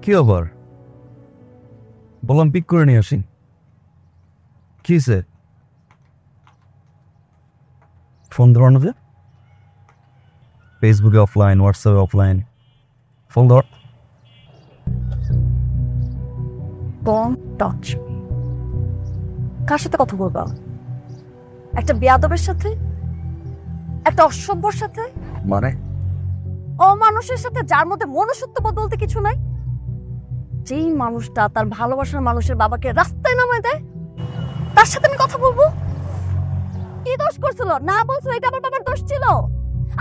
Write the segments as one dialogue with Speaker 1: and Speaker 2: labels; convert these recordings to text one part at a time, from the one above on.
Speaker 1: কি আবার বললাম পিক করে নিয়ে আসি। কি সে ফোন ধর না যে, ফেসবুকে অফলাইন, হোয়াটসঅ্যাপে অফলাইন, ফোন ধর।
Speaker 2: Don't touch. কার সাথে কথা বলবা? একটা বেয়াদবের সাথে? একটা অসভ্যর সাথে?
Speaker 1: মানে
Speaker 2: অমানুষের সাথে, যার মধ্যে মনুষ্যত্ব বলতে কিছু নাই? যেই মানুষটা তার ভালোবাসার মানুষের বাবাকে রাস্তায় নামায় দেয়, তার সাথে আমি কথা বলবো? কি দোষ করছিল? না বলছো এটা আমার বাবার দোষ ছিল?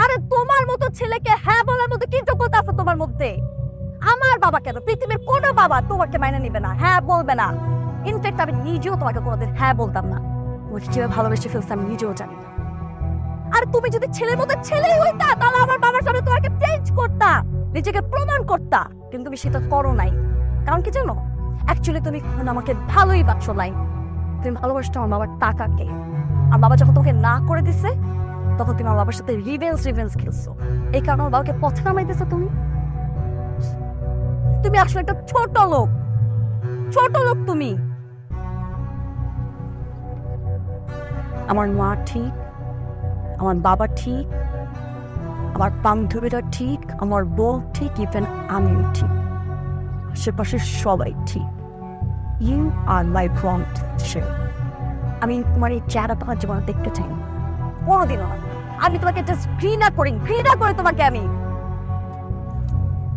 Speaker 2: আরে তোমার মতো ছেলেকে হ্যাঁ বলার মতো কি যোগ্যতা আছে তোমার মধ্যে? আমার বাবা কেন, পৃথিবীর কোনো বাবা তোমাকে মাইনে নিবে না, হ্যাঁ বলবে না। ইনফ্যাক্ট আমি নিজেও তোমাকে কোনোদিন হ্যাঁ বলতাম না। তোমাকে কিভাবে ভালোবেসে ফেলছে আমি নিজেও জানি না। আর তুমি যদি ছেলের মতো ছেলেই হইতা, তাহলে আমার বাবার সামনে তোমাকে চেঞ্জ করতা, নিজেকে প্রমাণ করতা। কিন্তু তুমি সেটা করো নাই। কারণ কি জানো? অ্যাকচুয়ালি তুমি এখন আমাকে ভালোই বাসো নাই। তুমি ভালোবাসতো আমার বাবার টাকাকে। আর বাবা যখন তোমাকে না করে দিছে, তখন তুমি আমার বাবার সাথে রিভেঞ্জ খেলছো। এই কারণে আমার বাবাকে পথে নামাই দিছো তুমি। তুমি আসলে একটা ছোট লোক, ছোট লোক তুমি। আমার মা ঠিক, আমার বাবা ঠিক, আমার বান্ধবীরা ঠিক, আমার বউ ঠিক, ইভেন আমিও ঠিক, আশেপাশের সবাই ঠিক। You are my wrong teacher. আমি তোমার এই চেহারা তোমার জীবনে দেখতে চাই না, কোনোদিনও না। আমি তোমাকে জাস্ট ঘৃণা করে তোমাকে আমি।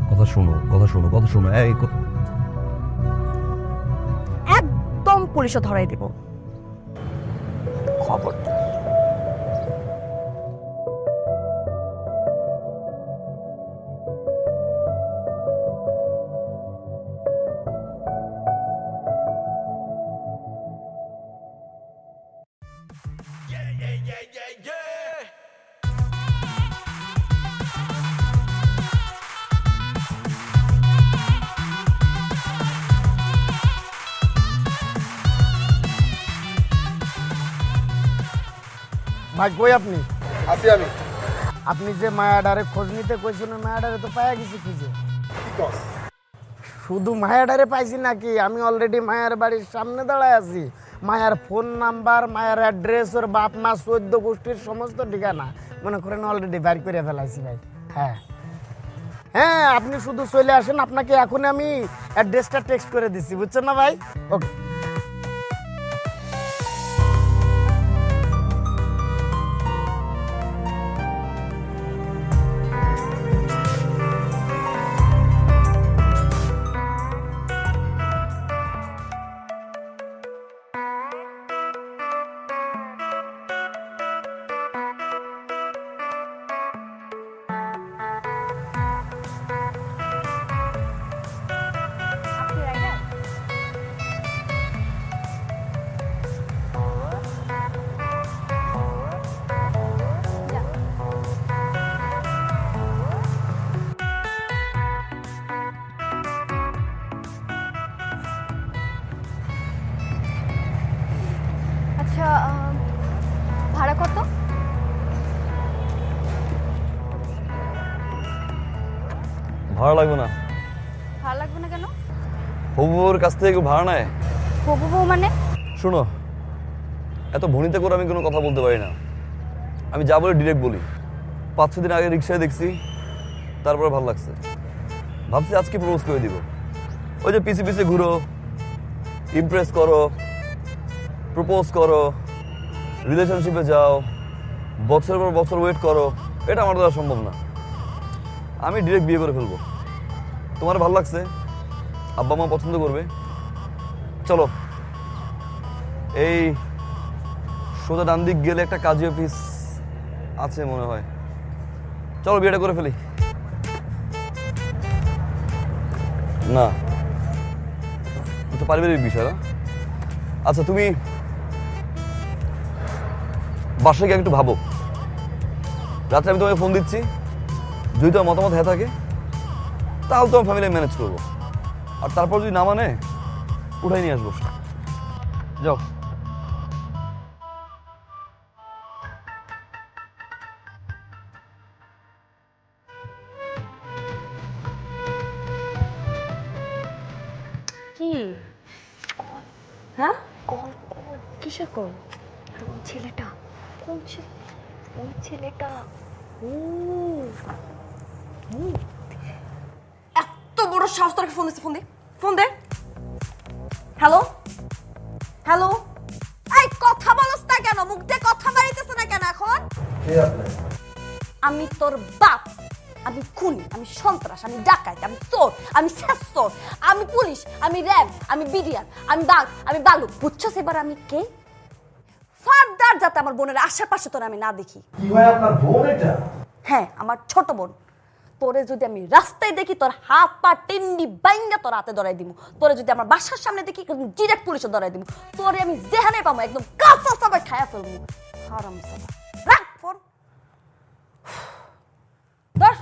Speaker 1: কথা শোনো, কথা শোনো, কথা শোনো। এই
Speaker 2: একদম পুলিশে ধরাই দেব, খবর।
Speaker 3: ভাই কই আপনি?
Speaker 4: আছি আমি।
Speaker 3: আপনি যে মায়াডারে খোঁজ নিতে কইছেন, মায়াডারে তো পাইয়া গেছি খুঁজে।
Speaker 4: কি কস?
Speaker 3: শুধু মায়াডারে পাইছি নাকি, আমি অলরেডি মায়ের বাড়ির সামনে দাঁড়ায় আছি। মায়ার ফোন নাম্বার, মায়ের অ্যাড্রেস, ওর বাপ মা 14 গোষ্ঠীর সমস্ত ঠিকানা মনে করেন অলরেডি বাইর করে ফেলাইছি ভাই। হ্যাঁ হ্যাঁ, আপনি শুধু চলে আসেন, আপনাকে এখন আমি অ্যাড্রেসটা টেক্সট করে দিচ্ছি, বুঝছেন না ভাই? ওকে।
Speaker 2: আচ্ছা, ভাড়া কত?
Speaker 1: ভাড়া লাগবে না।
Speaker 2: ভাড়া লাগবে না কেন?
Speaker 1: হবুর কাছ থেকে কেউ ভাড়া নেয়?
Speaker 2: হবু বউ মানে?
Speaker 1: শোনো, এত ভনিতে করে আমি কোনো কথা বলতে পারি না। আমি যা বলি ডিরেক্ট বলি। 5-6 দিন আগে রিক্সায় দেখছি, তারপরে ভালো লাগছে, ভাবছি আজকে প্রপোজ করে দিব। ওই যে পিছে পিছে ঘুরো, ইমপ্রেস করো, প্রপোজ করো, রিলেশনশিপে যাও, বছরের পর বছর ওয়েট করো, এটা আমার দ্বারা সম্ভব না। আমি ডিরেক্ট বিয়ে করে ফেলবো। তোমার ভালো লাগছে, আব্বা মা পছন্দ করবে, চলো। এই সোজা ডান দিক গেলে একটা কাজী অফিস আছে মনে হয়, চলো বিয়েটা করে ফেলি। না, এটা পারিবারিক বিষয় না। আচ্ছা, তুমি বাসায় গিয়ে একটু ভাবো। রাত্রে আমি তোমাকে ফোন দিচ্ছি, যদি তোমার মতামত হ্যাঁ থাকে তাহলে তোমার ফ্যামিলি ম্যানেজ করবো, আর তারপর যদি না মানে উঠাই নিয়ে আসবো। যাও।
Speaker 2: কি হ্যাঁ কিসের কল?
Speaker 4: ওই ছেলেটা,
Speaker 2: কোন ছেলে?
Speaker 4: ওই ছেলেটা।
Speaker 2: ও এত বড় সাহস তোর ফোন দিছে, ফোন দে, ফোন দে। হ্যালো হ্যালো, এই কথা বলছ না কেন? মুখ দিয়ে কথা বাড়িতেছ না কেন এখন? আমি তোর বাপ, আমি খুনি, আমি সন্ত্রাস, আমি ডাকাত, আমি চোর, আমি শেষচোর, আমি পুলিশ, আমি র্যাব, আমি বিডিআর, আমি বাঘ, আমি বালুক। বুঝছস এবার আমি কে? ফার্দার যাতে আমার বোনের আশেপাশে তোর আমি না দেখি।
Speaker 5: কি হয় আপনার বোন এটা?
Speaker 2: হ্যাঁ, আমার ছোট বোন। তোরে যদি আমি রাস্তায় দেখি তোর হাত পা টিন্ডি বাইঙ্গা তোর হাতে ধরাই দিব। তোরে যদি আমার বাসার সামনে দেখি ডিরেক্ট পুলিশে ধরাই দিব। তোরে আমি যেখানে পাবো একদম কাঁচা চাবাই খায়া ফেলবো। হারামজাদা, রাখ ফোন। ধর।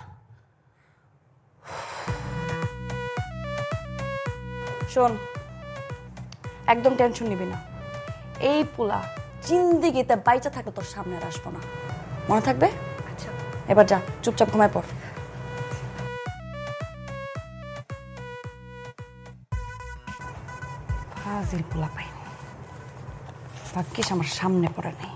Speaker 2: শোন, একদম টেনশন নিবি না। এই পোলা জিন্দিগিতে বাইচা থাকলে তোর সামনে আর আসবো না, মনে থাকবে?
Speaker 4: আচ্ছা,
Speaker 2: এবার যা, চুপচাপ ঘুমায় পড়। ফাজিল পোলা পাই, ভাগ্যিস আমার সামনে পড়ে নেই।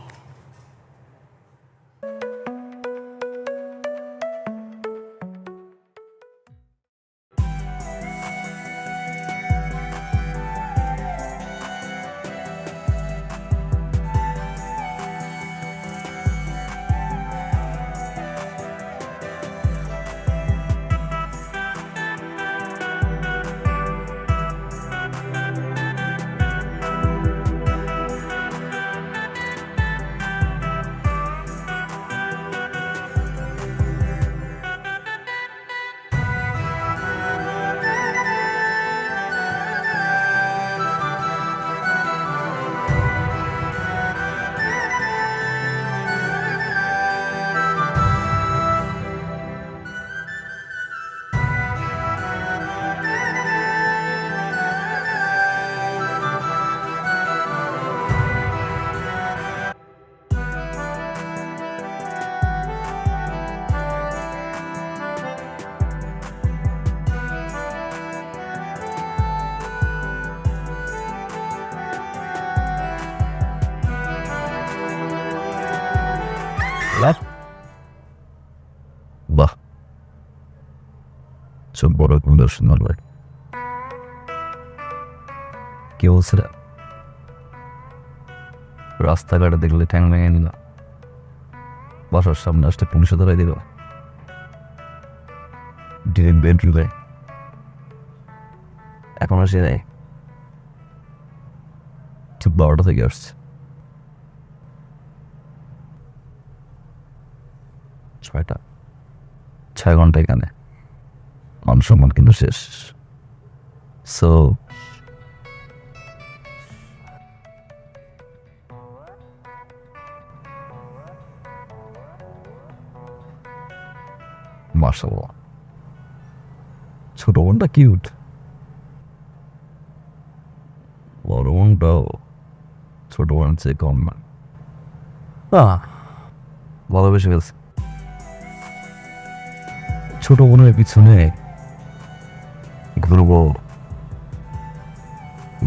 Speaker 1: বাহ, সব বড় দর্শন হবে। কে বলছে রে? রাস্তাঘাটে দেখলে ঠ্যাং ভেঙে নিল, বাসার সামনে আসতে পুলিশে ধরাই দিল, ডিরেক্ট বেডরুমে। এখন আসে নেই, ঠিক 12টা থেকে আসছে। 6টা, 6 ঘন্টা এখানে, মান সম্মান কিন্তু শেষ। সো মাশাআল্লাহ, ছোট বোনটা কিউট, বড় বোনটাও ছোট বোনের চেয়ে কম না। ভালোবেসে ফেলছে। ছোট বোনের পিছনে ঘুরবো,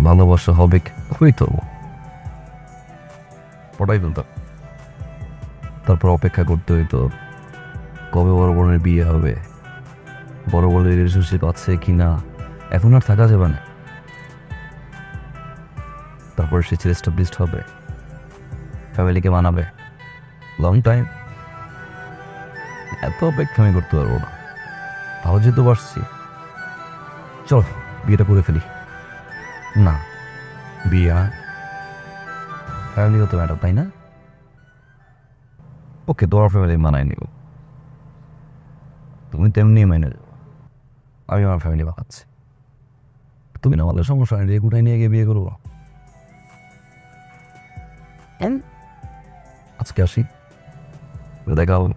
Speaker 1: ভালোবাসা হবে, হইতো পটাই ফেলতাম। তারপর অপেক্ষা করতে হইতো কবে বড় বোনের বিয়ে হবে, বড় বোনের রিলেশনশিপ আছে কিনা, এখন আর থাকা যাবে না। তারপর সে এস্টাবলিশড হবে, ফ্যামিলিকে মানাবে, লং টাইম। এত অপেক্ষা আমি করতে পারবো না। তাও যেহেতু পারছি, চল বিয়েটা করে ফেলি। না, বিয়ে ফ্যামিলি তো ম্যাটার, তাই না? ওকে, তোমার ফ্যামিলি মানায় নিব, তুমি তেমনি মেনে যাও, আমি আমার ফ্যামিলি বানাচ্ছি। তুমি না আমাদের সমস্যা নেই, কোথায় নিয়ে গিয়ে বিয়ে করবো। আজকে আসি, দেখা হবে।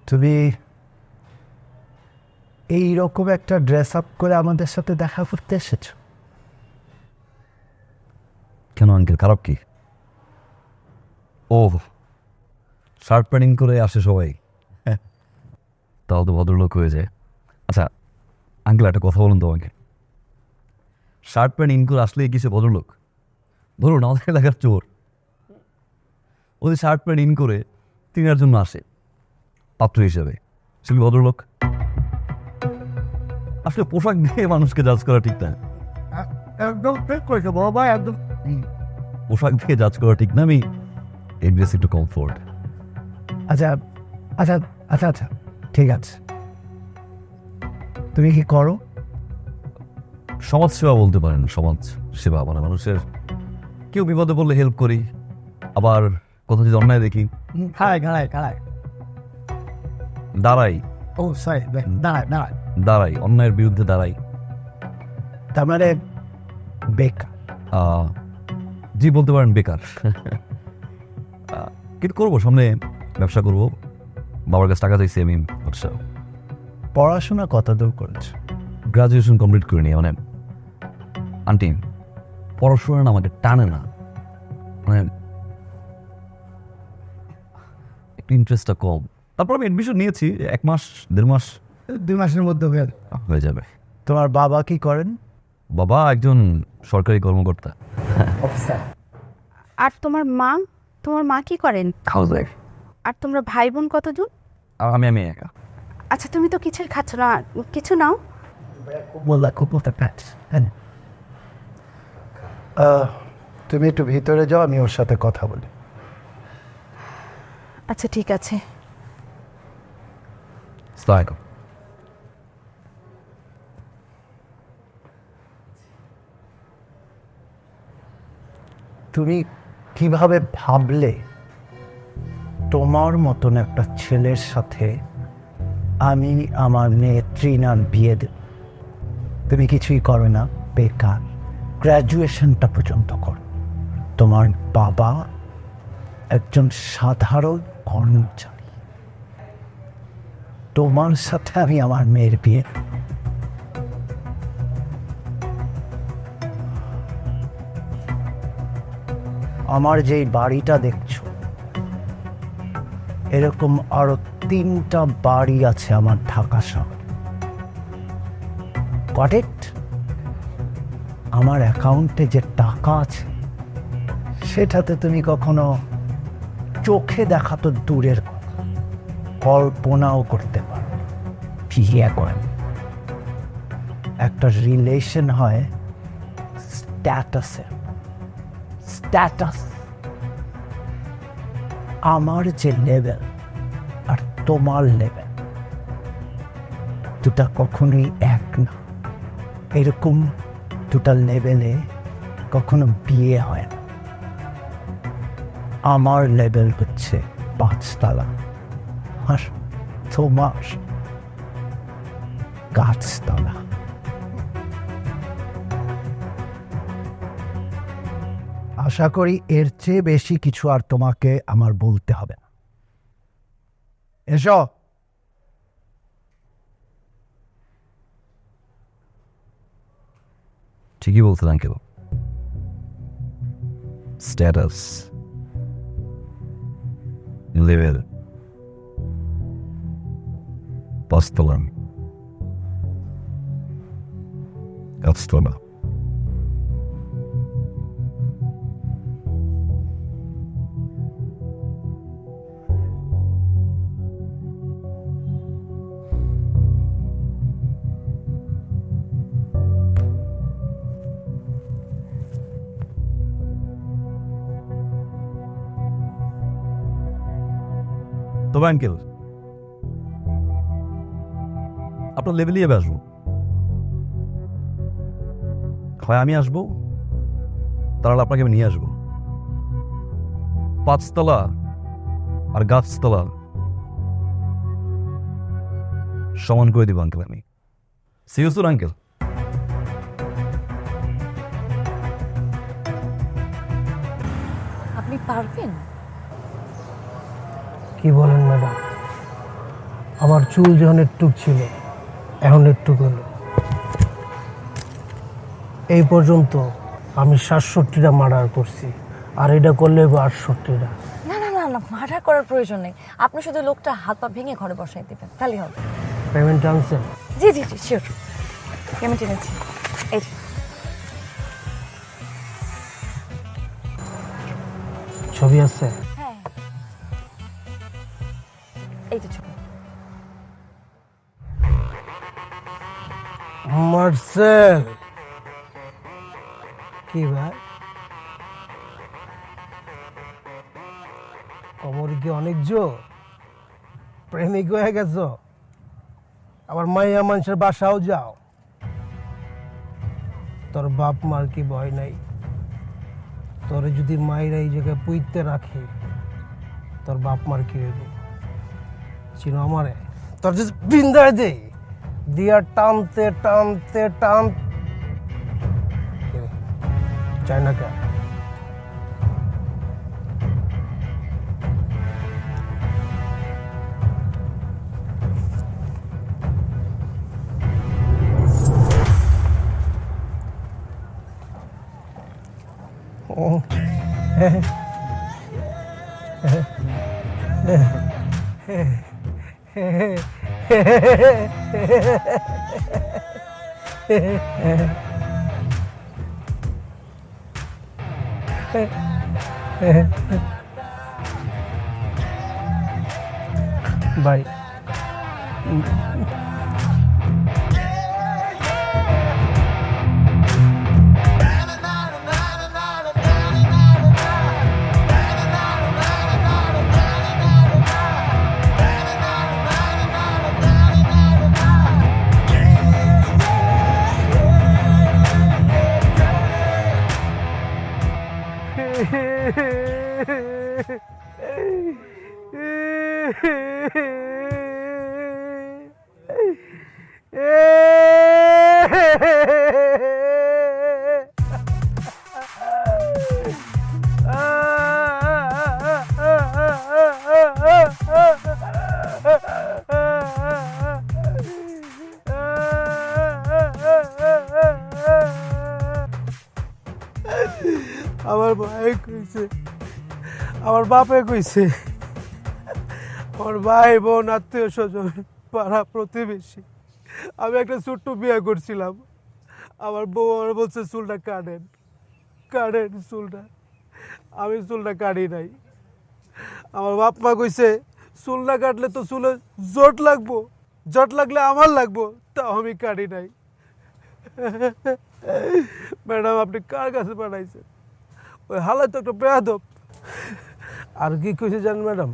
Speaker 5: তুমি এই রকম একটা ড্রেস আপ করে আমাদের সাথে দেখা করতে এসেছো?
Speaker 1: কেন আঙ্কেল, খারাপ কি? ও, শার্ট প্যান্টিং করে আসে সবাই, তাও তো ভদ্রলোক হয়ে যায়। আচ্ছা আঙ্কেল, একটা কথা বলুন তো আমাকে, শার্ট প্যান্ট ইন করে আসলে কিছু ভদ্রলোক? ধরুন আমাদের এলাকার চোর, ওদের শার্ট প্যান্ট ইন করে তিনার জন্য আসে পাত্র হিসেবে, সে কি ভদ্রলোক? আসলে পোশাক দিয়ে মানুষকে জাজ করা ঠিক না।
Speaker 5: একদম ঠিক করেছো বাবা, একদম।
Speaker 1: পোশাক দিয়ে জাজ করা ঠিক না। আমি এড্রেস একটু কমফোর্ট।
Speaker 5: আচ্ছা আচ্ছা আচ্ছা আচ্ছা, ঠিক আছে। তুমি কি করো?
Speaker 1: সমাজ সেবা বলতে পারেন, সমাজ সেবা মানে মানুষের কেউ বিপদে পড়লে হেল্প করি, আবার কোথাও যদি অন্যায় দেখি
Speaker 5: খাড়ায়।
Speaker 1: দাঁড়াই,
Speaker 5: ও সরি, দাঁড়ায়।
Speaker 1: দাঁড়াই, অন্যায়ের বিরুদ্ধে দাঁড়াই।
Speaker 5: তার মানে বেকার?
Speaker 1: জি বলতে পারেন বেকার। কিন্তু করবো, সামনে ব্যবসা করবো, বাবার কাছে টাকা চাইছি আমি। আচ্ছা,
Speaker 5: পড়াশোনা কত দূর করেছো?
Speaker 1: গ্রাজুয়েশন কমপ্লিট করে নিয়ে, মানে আন্টি পড়াশোনা না আমাকে টানে না, মানে একটু ইন্টারেস্টটা কম। তারপর আমি অ্যাডমিশন নিয়েছি, 1 মাস 1.5 মাস
Speaker 5: 2 মাসের মধ্যে
Speaker 1: হয়ে যাবে।
Speaker 5: তোমার বাবা কি করেন?
Speaker 1: বাবা একজন সরকারি কর্মকর্তা।
Speaker 5: অফিসার।
Speaker 6: আর তোমার মা কি করেন?
Speaker 1: House wife.
Speaker 6: আর তোমরা ভাই বোন কতজন?
Speaker 1: আমি একা।
Speaker 6: আচ্ছা তুমি তো কিছুই খাচ্ছ না, কিছু নাও।
Speaker 5: তুমি একটু ভিতরে যাও, আমি ওর সাথে কথা বলি।
Speaker 6: আচ্ছা ঠিক আছে।
Speaker 1: আসসালামু আলাইকুম।
Speaker 5: তুমি কিভাবে ভাবলে তোমার মতন একটা ছেলের সাথে আমি আমার মেয়ে ট্রিনার বিয়ে দেব? তুমি কিছুই করো না, বেকার, গ্র্যাজুয়েশনটা পর্যন্ত করো। তোমার বাবা একজন সাধারণ কর্মচারী, তোমার সাথে আমি আমার মেয়ের বিয়ে দেব। আমার যেই বাড়িটা দেখছো, এরকম আরো 3টা বাড়ি আছে আমার ঢাকা শহরে। Got it? আমার অ্যাকাউন্টে যে টাকা আছে সেটাতে তুমি কখনো চোখে দেখা তো দূরের কথা, কল্পনাও করতে পারো। বিয়ে করেন, একটা রিলেশন হয় স্ট্যাটাসের। স্ট্যাটাস, আমার যে লেভেল আর তোমার লেভেল দুটা কখনোই এক না। এরকম দুটা লেভেলে কখনো বিয়ে হয় না। আমার লেভেল হচ্ছে 5 তলা, আর তোমার গাছতলা। আশা করি এর চেয়ে বেশি কিছু আর তোমাকে আমার বলতে হবে না। এসো।
Speaker 1: ঠিকই বলছেন আঙ্কেল, স্ট্যাটাস, লেভেল, 5 তলা, গাছতলা। তবে আঙ্কেল, আপনার লেভেলই এবার আসবো, হয় আমি আসবো, তাহলে আপনাকে আমি নিয়ে আসবো। 5 তলা আর গাছতলা সমান করে দিব আঙ্কেল আমি। See you soon uncle.
Speaker 2: আপনি পারবেন?
Speaker 3: কি বলেন ম্যাডাম? আমার চুল যখন একটুক ছিল এখন একটুক হলো। এই পর্যন্ত আমি 67টা মার্ডার করছি, আর এটা করলে 68টা।
Speaker 2: না না না না, মার্ডার করার প্রয়োজন নেই। আপনি শুধু লোকটা হাত পা ভেঙে ঘরে বসাই দিবেন, তাহলেই হবে।
Speaker 3: পেমেন্ট আনছেন?
Speaker 2: জি জি জি, শিওর, পেমেন্ট এনেছি। এই যে।
Speaker 3: ছবি আছে?
Speaker 2: হ্যাঁ, এই যে ছবি।
Speaker 3: মার্সেল, কি ভাই অমর কি অনেক জোর? প্রেমিক হয়ে গেছো? আবার মাইয়া মানুষের বাসাও যাও? তোর বাপ মার কি ভয় নাই? তোরে যদি মায়েরা এই জায়গায় পুইতে রাখে তোর বাপ মার কি হইব? চিনো আমারে? তোর যদি বিন্দায় দে দিয়া টানতে টানতে টান চায় না কে? ভাই আমার ভাই কইছে, আমার বাপে কইছে, আমার ভাই বোন আত্মীয় স্বজন পাড়া প্রতিবেশী, আমি একটা ছোট্ট বিয়ে করছিলাম। আমার বউ আমার বলছে চুলটা কাটেন, কাটেন চুলটা। আমি চুলটা কাটি নাই। আমার বাপ মা কইছে চুল না কাটলে তো চুলে জট লাগবো, জট লাগলে আমার লাগবো, তাও আমি কাটি নাই। ম্যাডাম আপনি কার কাছে পাঠাইছেন? ওই হালাত তো একটা বেয়াদব। আর কি কইছে জান ম্যাডাম,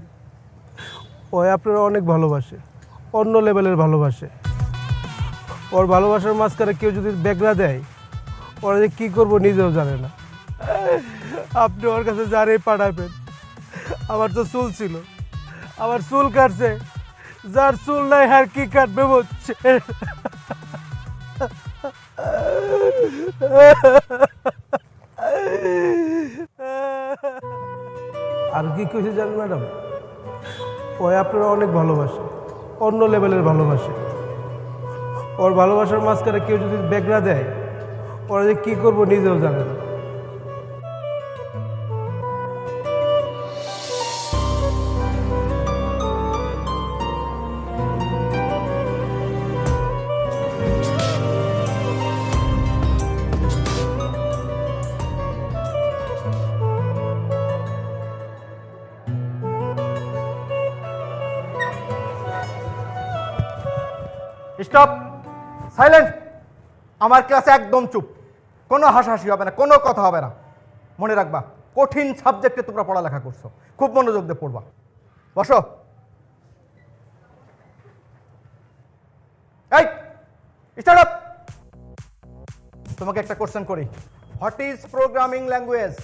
Speaker 3: ওই আপনারা অনেক ভালোবাসে, অন্য লেভেলের ভালোবাসে। ওর ভালোবাসার মাঝখানে কেউ যদি বেগরা দেয় ওরা যে কী করবো নিজেও জানে না। আপনি ওর কাছে যারে পাঠাবেন। আমার তো চুল ছিল, আমার চুল কাটছে, যার চুল নাই আর কি কাটবে বলছে। আর কি কইছে জান ম্যাডাম, ওই আপনারা অনেক ভালোবাসে, অন্য লেভেলের ভালোবাসে। ওর ভালোবাসার মাঝখানে কেউ যদি বেগরা দেয় ওরা যে কী করবো নিজেও জানে না।
Speaker 7: Stop, silent. আমার ক্লাসে একদম চুপ, কোনো হাসাহাসি হবে না, কোনো কথা হবে না। মনে রাখবা কঠিন সাবজেক্টে তোমরা পড়ালেখা করছো, খুব মনোযোগ দিয়ে পড়বা। বসো। এই স্টার্ট আপ। তোমাকে একটা কোশ্চেন করি, হোয়াট ইজ প্রোগ্রামিং ল্যাঙ্গুয়েজ?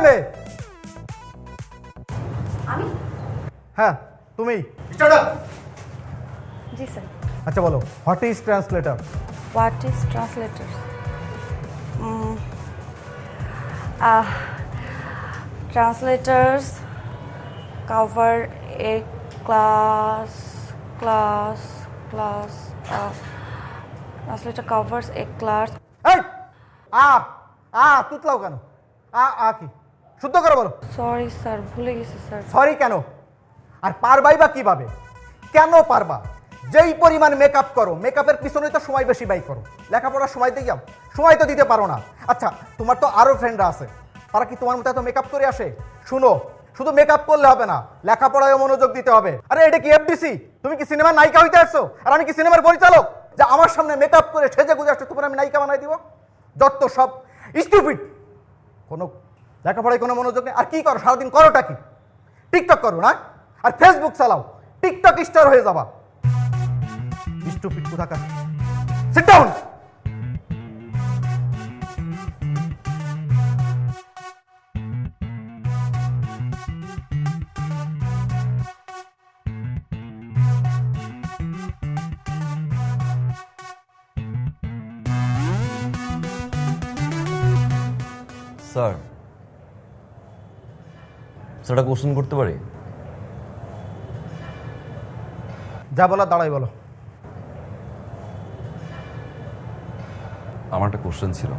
Speaker 7: মেয়ে
Speaker 2: আমি
Speaker 7: হ্যাঁ তুমি স্টার্ট আপ।
Speaker 6: জি স্যার।
Speaker 7: আচ্ছা বলো, what is translator?
Speaker 6: What is translator? Translators cover a translator covers a class.
Speaker 7: এই তুতলাও কেন? কি শুদ্ধ করে বলো।
Speaker 6: সরি স্যার, ভুলে গেছি স্যার।
Speaker 7: সরি কেন? আর পারবাই বা কিভাবে? কেন পারবা? যেই পরিমাণ মেকআপ করো, মেকআপের পিছনেই তো সময় বেশি ব্যয় করো। লেখাপড়ার সময় দিয়াম, সময় তো দিতে পারো না। আচ্ছা তোমার তো আরো ফ্রেন্ডরা আছে, তারা কি তোমার মতো এত মেকআপ করে আসে? শুনো, শুধু মেকআপ করলে হবে না, লেখাপড়ায় মনোযোগ দিতে হবে। আরে এটা কি এফডিসি? তুমি কি সিনেমার নায়িকা হইতে আসছো? আর আমি কি সিনেমার পরিচালক যে আমার সামনে মেকআপ করে সেজে গুজে আসছো তোমার আমি নায়িকা বানাই দিব? যত সব স্টুপিড, কোনো লেখাপড়ায় কোনো মনোযোগ নেই। আর কি করো সারাদিন? করোটা কি? টিকটক করো না? আর ফেসবুক চালাও, টিকটক স্টার হয়ে যাবা। স্টুপিড কোথাকার। Sit down.
Speaker 1: স্যার, স্যার একটা কোশ্চেন করতে পারি?
Speaker 7: যা বলা দাঁড়াই বলো।
Speaker 1: আমার একটা কোশ্চেন ছিল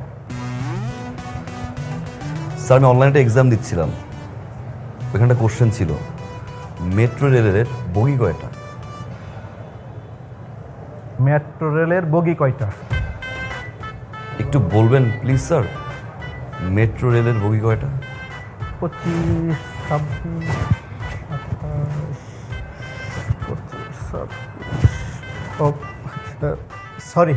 Speaker 1: স্যার। আমি অনলাইনে এক্সাম দিচ্ছিলাম, ওইখানে একটা কোশ্চেন ছিল, মেট্রো রেলের বগি কয়টা?
Speaker 7: মেট্রো রেলের বগি কয়টা?
Speaker 1: একটু বলবেন প্লিজ স্যার, মেট্রো রেলের বগি কয়টা?
Speaker 7: 25, 26, সরি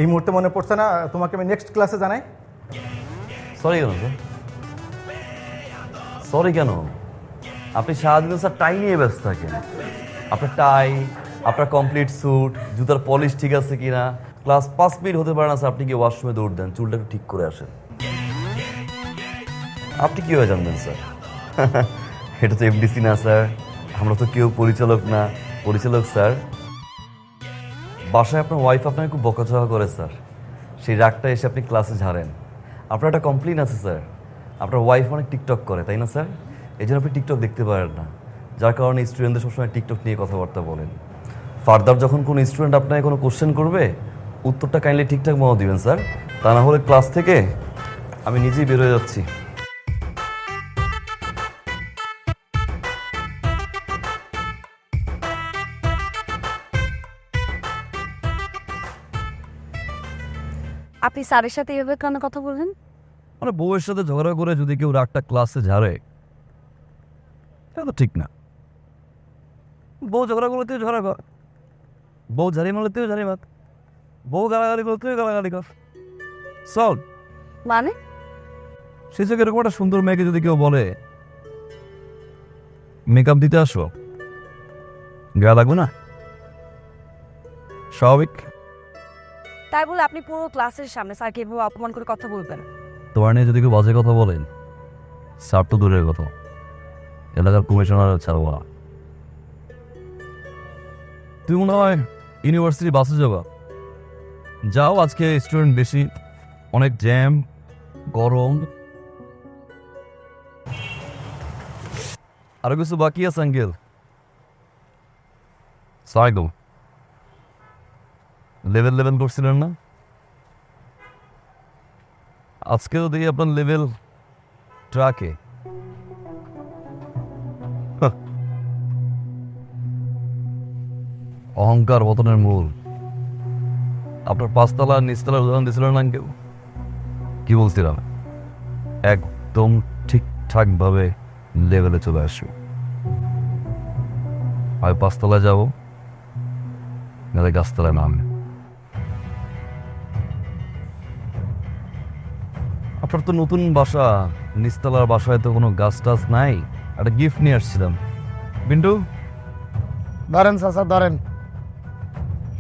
Speaker 7: এই মুহূর্তে মনে পড়ছে না, তোমাকে আমি নেক্সট ক্লাসে জানাই।
Speaker 1: সরি কেন স্যার? সরি কেন? আপনি সারাদিন স্যার টাই নিয়ে ব্যস্ত থাকেন। আপনার টাই, আপনার কমপ্লিট স্যুট, জুতার পলিশ ঠিক আছে কিনা, ক্লাস 5 মিনিট হতে পারে না স্যার, আপনি কি ওয়াশরুমে দৌড় দেন, চুলটা একটু ঠিক করে আসেন। আপনি কীভাবে জানবেন স্যার? এটা তো এফডিসি না স্যার, আমরা তো কেউ পরিচালক না। পরিচালক স্যার, বাসায় আপনার ওয়াইফ আপনাকে খুব বকাঝকা করে স্যার, সেই রাগটা এসে আপনি ক্লাসে ঝাড়েন। আপনার একটা কমপ্লেন আছে স্যার, আপনার ওয়াইফ অনেক টিকটক করে, তাই না স্যার? এই জন্য আপনি টিকটক দেখতে পারেন না, যার কারণে স্টুডেন্টদের সবসময় টিকটক নিয়ে কথাবার্তা বলেন। ফার্দার যখন কোনো স্টুডেন্ট আপনাকে কোনো কোশ্চেন করবে, উত্তরটা কাইন্ডলি ঠিকঠাক মতো দিবেন স্যার, তা না হলে ক্লাস থেকে আমি নিজেই বের হয়ে যাচ্ছি।
Speaker 2: আপনি স্যারের সাথে এভাবে কেন কথা বললেন?
Speaker 1: মানে বউয়ের সাথে ঝগড়া করে যদি কেউ রাগটা ক্লাসে ঝাড়ে, এটা তো ঠিক না। বউ ঝগড়া করলে তুই ঝগড়া কর, বউ ঝাড়ি মারলে তুই ঝাড়ি মার, বউ গালাগালি করলে তুই গালাগালি কর, চল।
Speaker 2: মানে
Speaker 1: সে থেকে এরকম একটা সুন্দর মেয়েকে যদি কেউ বলে মেকআপ দিতে আসো, গায়ে লাগবে না? স্বাভাবিক।
Speaker 2: তাই বলে আপনি পুরো ক্লাসের সামনে স্যারকে এভাবে অপমান করে কথা বলবেন?
Speaker 1: তোমার নিয়ে যদি কেউ বাজে কথা বলেন, স্যার তো দূরের কথা, এলাকার কমিশনার ছাড়বো না। তুই মনে হয় ইউনিভার্সিটি বাসে যাবা, যাও, আজকে স্টুডেন্ট বেশি, অনেক জ্যাম, গরম। আরো কিছু বাকি আছে আঙ্কেল? সাইকেল লেভেল করছিলেন না? আজকেও দেখি আপনার লেভেল ট্রাকে। অহংকার পতনের মূল। আপনার 5 তলা আর নিচতলার উদাহরণ দিয়েছিলেন না কেউ? কি বলছিলাম? একদম ঠিকঠাক ভাবে লেভেলে চলে আসো, হয় 5 তলায় যাবো, নাহলে গাছতলায় নামে। আপনার তো নতুন বাসা, নিচতলার বাসায় তো কোনো গাছ টাছ নাই, একটা গিফট নিয়ে আসছিলাম। বিন্টু,
Speaker 3: ধরেন চাচা ধরেন,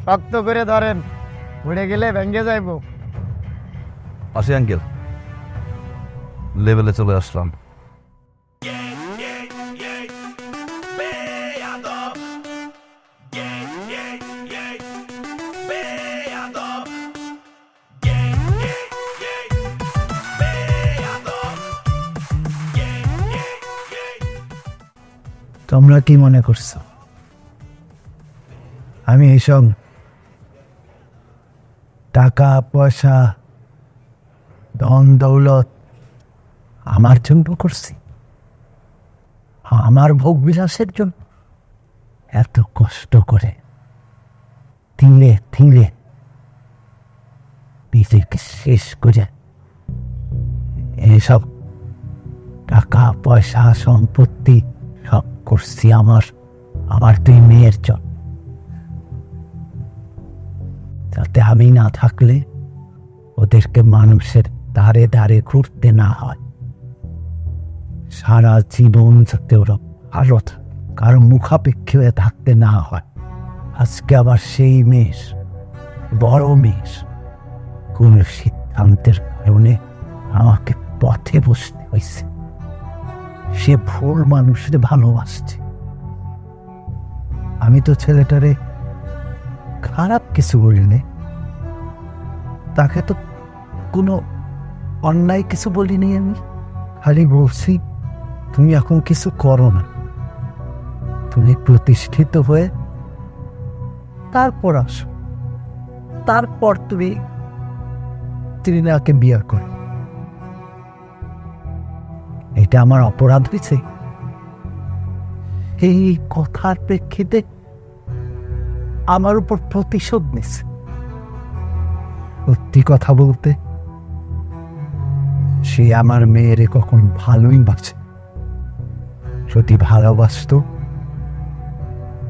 Speaker 3: শক্ত করে ধরেন, উড়ে গেলে ভেঙে যাইব।
Speaker 1: আসি আঙ্কেল। লেভেলে চলে আসলাম।
Speaker 5: তোমরা কি মনে করছো আমি এইসব টাকা পয়সা ধন দৌলত আমার জন্য করছি? আমার ভোগ বিলাসের জন্য? এত কষ্ট করে তিলে তিলে নিজেকে শেষ করে এসব টাকা পয়সা সম্পত্তি সব করছি আমার দুই মেয়ের জন্য, যাতে আমি না থাকলে ওদেরকে মানুষের দ্বারে দ্বারে ঘুরতে না হয়, সারা জীবন যাতে ওরা ভালো কারো মুখাপেক্ষী হয়ে থাকতে না হয়। আজকে আবার সেই মেষ, বড় মেষ, কোন সিদ্ধান্তের কারণে আমাকে পথে বসতে হয়েছে। সে ভুল মানুষের ভালোবাসছে। আমি তো ছেলেটারে খারাপ কিছু বলিনি, তাকে তো কোনো অন্যায় কিছু বলিনি। আমি খালি বলছি তুমি এখন কিছু করো না, তুমি প্রতিষ্ঠিত হয়ে তারপর আসো, তারপর তুমি তৃণাকে বিয়ে করো। এটা আমার অপরাধ হয়েছে? এই কথার প্রেক্ষিতে আমার উপর প্রতিশোধ নিছে। সত্যি কথা বলতে সে আমার মেয়েরে কখন ভালোই বাঁচে। যদি ভালোবাসতো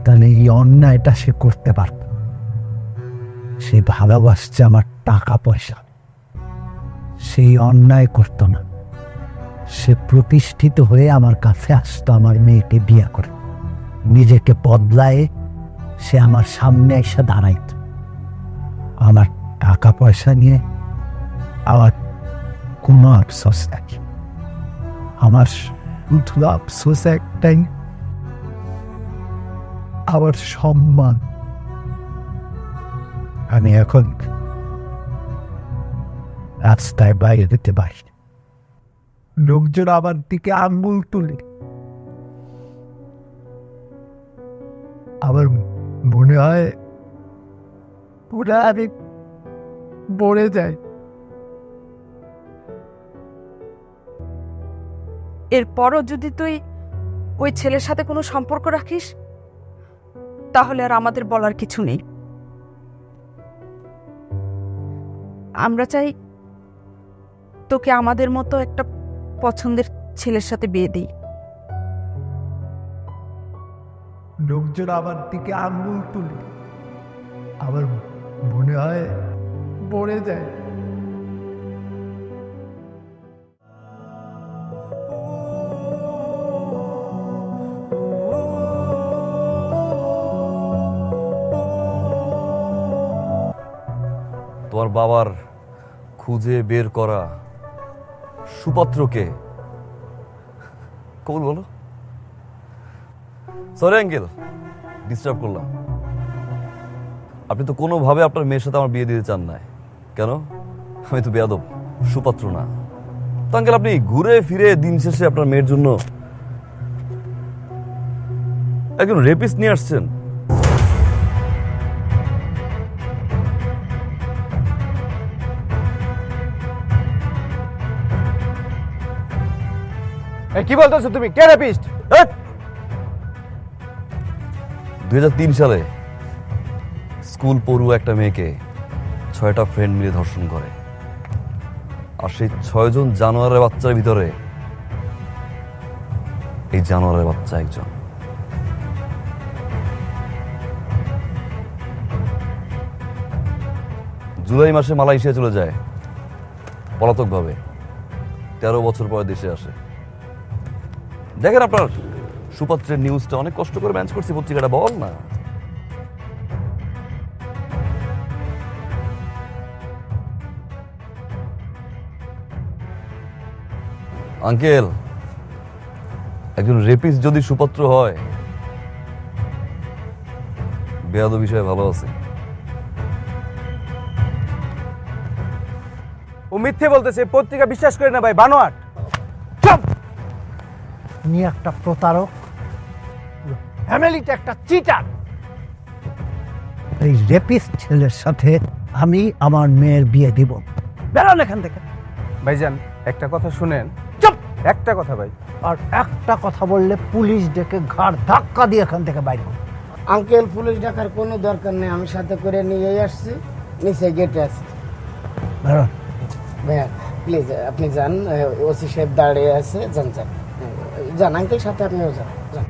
Speaker 5: তাহলে এই অন্যায়টা সে করতে পারত। সে ভালোবাসছে আমার টাকা পয়সা, সেই অন্যায় করতো না। সে প্রতিষ্ঠিত হয়ে আমার কাছে আসতো আমার মেয়েকে বিয়ে করে। নিজেকে বদলায় সে আমার সামনে এসে দাঁড়াইত। আমার টাকা পয়সা নিয়ে আমার কোনো আফসোস নেই। আমার শুধু আফসোস একটাই, আমার সম্মান। আমি এখন রাস্তায় বাইরে যেতে পারি, লোকজন আমার দিকে আঙ্গুল তুলে। আমার মনে হয় ওরা আমি মরে যাই।
Speaker 6: এরপরও যদি তুই ওই ছেলের সাথে কোনো সম্পর্ক রাখিস, তাহলে আর আমাদের বলার কিছু নেই। আমরা চাই তোকে আমাদের মতো একটা পছন্দের ছেলের সাথে বিয়ে দিই।
Speaker 5: লোকজন আমার দিকে আঙ্গুল তুলে। আমার মনে হয় মরে যায়।
Speaker 1: তোমার বাবার খুঁজে বের করা সুপাত্রকে কবুল বলো। সরি আঙ্কেল, ডিস্টার্ব করলাম। আপনি তো কোনোভাবে আপনার মেয়ের সাথে আমার বিয়ে দিতে চান না। কেন? আমি তো বেয়াদব, সুপাত্র না তো আঙ্কেল। আপনি ঘুরে ফিরে দিন শেষে আপনার মেয়ের জন্য একজন রেপিস্ট নিয়ে আসছেন।
Speaker 7: কি বলতেছো তুমি? কে রেপিস্ট?
Speaker 1: 2003 সালে স্কুল পড়ুয়া একটা মেয়েকে 6টা ফ্রেন্ড মিলে ধর্ষণ করে। আর সেই 6 জন জানোয়ারের বাচ্চার ভিতরে এই জানোয়ারের বাচ্চা একজন। জুলাই মাসে মালয়েশিয়া চলে যায় পলাতকভাবে। 13 বছর পরে দেশে আসে। দেখেন আপনার সুপাত্রের নিউজটা অনেক কষ্ট করে ম্যানেজ করছি, পত্রিকাটা বল না। আঙ্কেল, একজন রেপিস্ট যদি সুপাত্র হয়, বেয়াদ বিষয়ে ভালো আছে।
Speaker 8: ও মিথ্যে বলতেছে, পত্রিকা বিশ্বাস করে না ভাই, বানোয়াট।
Speaker 5: তুমি একটা প্রতারক, ফ্যামিলিতে একটা চিটার। এই রেপিস্ট ছেলের সাথে আমি আমার মেয়ের বিয়ে দিব। বেরোন এখান থেকে।
Speaker 8: ভাইজান একটা কথা শুনেন।
Speaker 5: চুপ!
Speaker 8: একটা কথা ভাই।
Speaker 5: আর একটা কথা বললে পুলিশ ডেকে ঘাড় ধাক্কা দিয়ে এখান থেকে বাইর করো।
Speaker 3: আঙ্কেল, পুলিশ ডাকার কোনো দরকার নেই, আমি সাথে করে নিয়েই আসছি, নিচে গেটে আসছি।
Speaker 5: বেরোন।
Speaker 3: ভাইয়া প্লিজ আপনি যান, ওসি সাহেব দাঁড়িয়ে আছে, যান যান যান আঙ্কেল, সাথে আপনিও যান যান।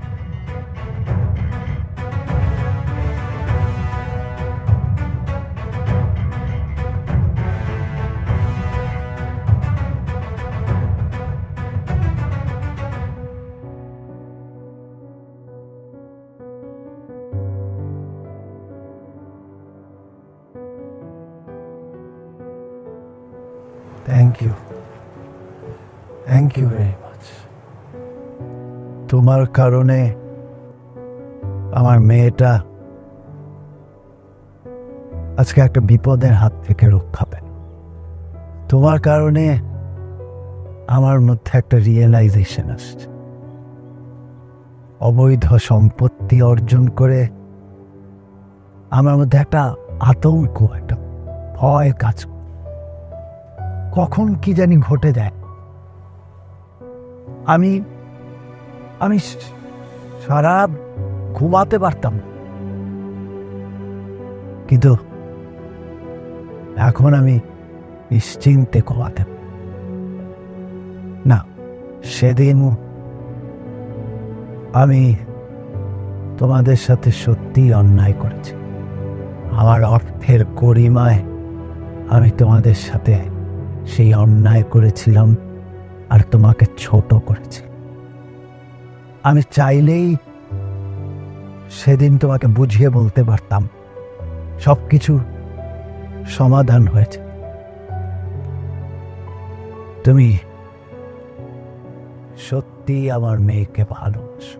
Speaker 5: Thank you very much. তোমার কারণে আমার মেয়েটা আজকে একটা বিপদের হাত থেকে রক্ষা পেল। তোমার কারণে আমার মধ্যে একটা রিয়েলাইজেশন আসছে। অবৈধ সম্পত্তি অর্জন করে আমার মধ্যে একটা আতঙ্ক, একটা ভয় কাজ করে। কখন কি জানি ঘটে যায়। আমি আমি সারা ঘুমাতে পারতাম না। কিন্তু এখন আমি নিশ্চিন্তে ঘুমাতে পারি। না, সেদিন আমি তোমাদের সাথে সত্যি অন্যায় করেছি। আমার অর্থের গরিমায় আমি তোমাদের সাথে সেই অন্যায় করেছিলাম আর তোমাকে ছোট করেছি। আমি চাইলেই সেদিন তোমাকে বুঝিয়ে বলতে পারতাম সবকিছু সমাধান হয়েছে। তুমি সত্যি আমার মেয়েকে ভালোবাসো।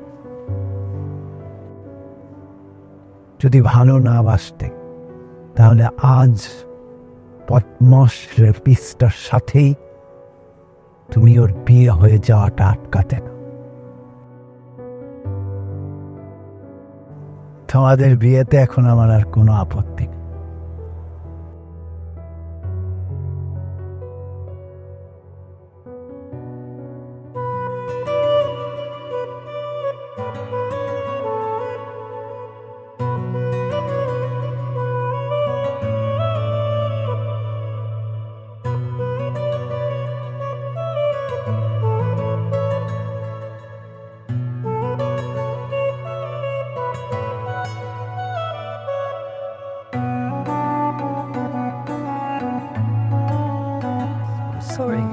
Speaker 5: যদি ভালো না বাসতে তাহলে আজ বদমাস রেপিস্টার সাথেই তুমি ওর বিয়ে হয়ে যাওয়াটা আটকাতে না। তোমাদের বিয়েতে এখন আমার আর কোনো আপত্তি নেই।
Speaker 6: সরি।